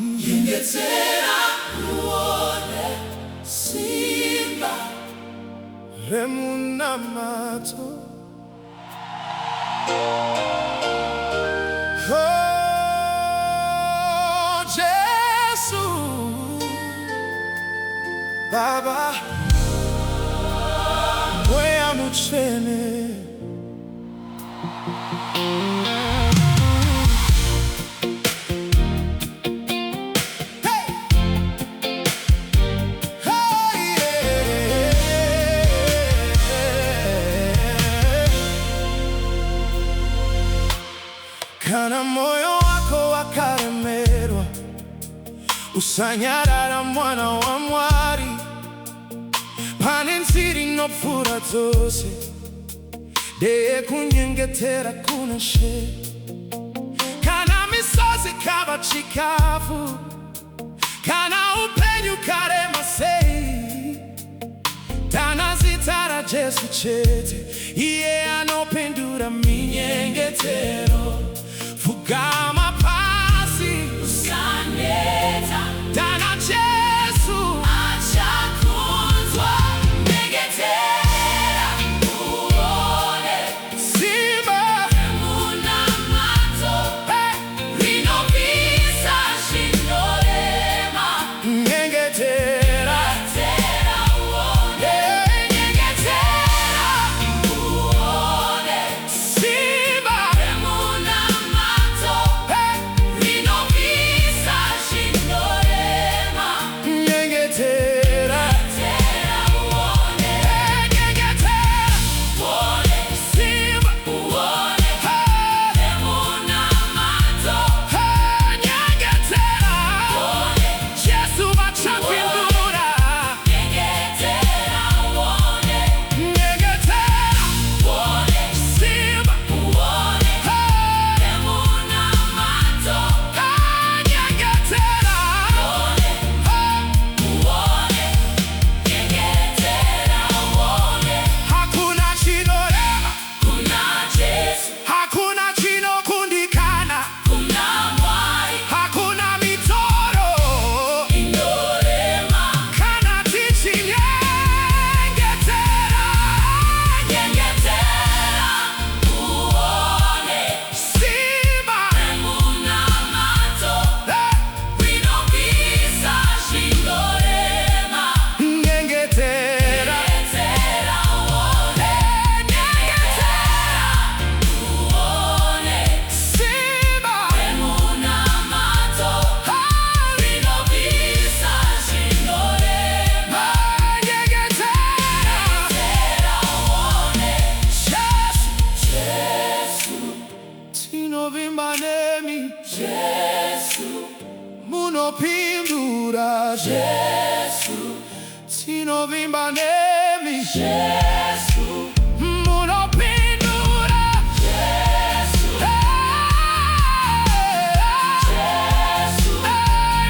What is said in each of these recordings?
Nyengetera uone simba remu n'amato. Oh, Jesu Baba weya muchene. Kana moyo wako wakaremerwa, usanyarara mwana wa Mwari, pane nzira inopfura dzose, deye kunyengetera kunoshe. Kana misozi ikaba chikavu, kana upenyu karema sei, tanazitara Jesu chete, iye anopindura minyengetero. Fugama pasi usaneta Dana Jesu achakunzwa. Nyengetera uone simba remu n'amato rinovisa zvinorema. nyengetera Nyengetera uone, nyengetera uone simba remu n'amato rinovisa zvinorema. nyengetera Nyengetera uone, nyengetera uone simba uone remu n'amato nyengetera uone. Jesu vachapindura. Nyengetera uone, Nyengetera uone simba uone remu n'amato nyengetera uone nyengetera uone. hakuna chinorema, Kuna Jesu, hakuna chinokundikana, kuna Mwari hakuna mitoro inorema. kana tichinyengetera. Nyengetera uone Simba remu n'amato rinovisa zvinorema. nyengetera Nyengetera uone, nyengetera uone simba remu n'amato rinovisa zvinorema. nyengetera Nyengetera uone Jesu tinovimba nemi Jesu, munopindura Jesu, tinovimba nemi Jesu, munopindura Jesu, Jesu,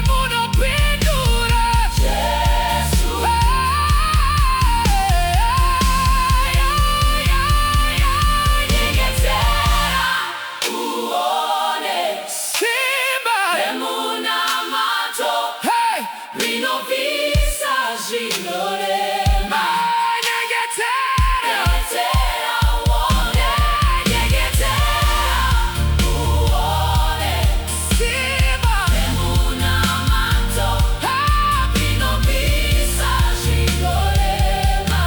munopindura Jesu. Nyengetera uone simba remu n'amato hey rinovisa zvinorema. nyengetera Nyengetera uone, nyengetera uone simba remu n'amato rinovisa zvinorema.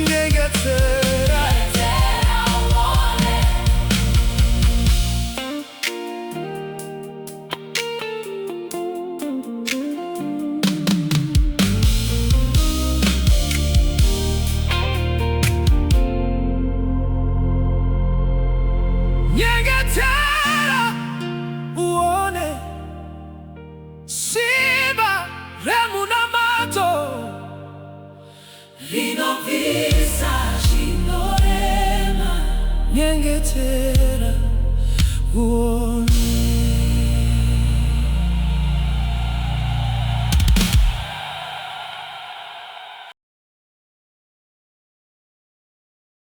nyengetera Nyengetera uone. nyengetera uone simba remu n'amato Rinovisa zvinorema. nyengetera uone